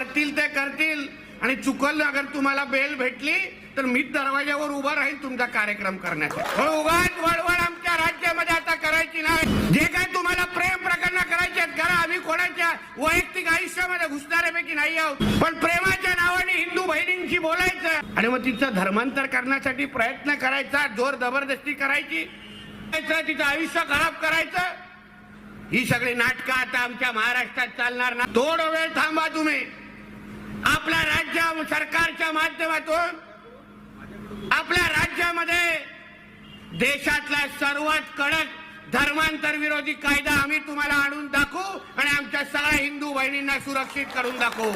करतील ते करतील आणि चुकल अगर तुम्हाला बेल भेटली तर मी दरवाजावर उभा राहील तुमचा कार्यक्रम करण्यासाठी। उगाच वळवळ आमच्या राज्यामध्ये आता करायची नाही। जे काय तुम्हाला प्रेम प्रकरण करायचे करा, आम्ही कोणाच्या वैयक्तिक आयुष्यामध्ये घुसणाऱ्यापैकी नाही आहोत, पण प्रेमाच्या नावाने हिंदू बहिणींशी बोलायचं आणि मग तिचं धर्मांतर करण्यासाठी प्रयत्न करायचा, जोर जबरदस्ती करायची, तिचं आयुष्य खराब करायचं, ही सगळी नाटकं आता आमच्या महाराष्ट्रात चालणार ना। थोडा वेळ थांबा तुम्ही। आपल्या राज्य सरकारच्या माध्यमातून आपल्या राज्यामध्ये देशातला सर्वात कडक धर्मांतर विरोधी कायदा आम्ही तुम्हाला आणून दाखवू आणि आमच्या सगळ्या हिंदू बहिणींना सुरक्षित करून दाखवू।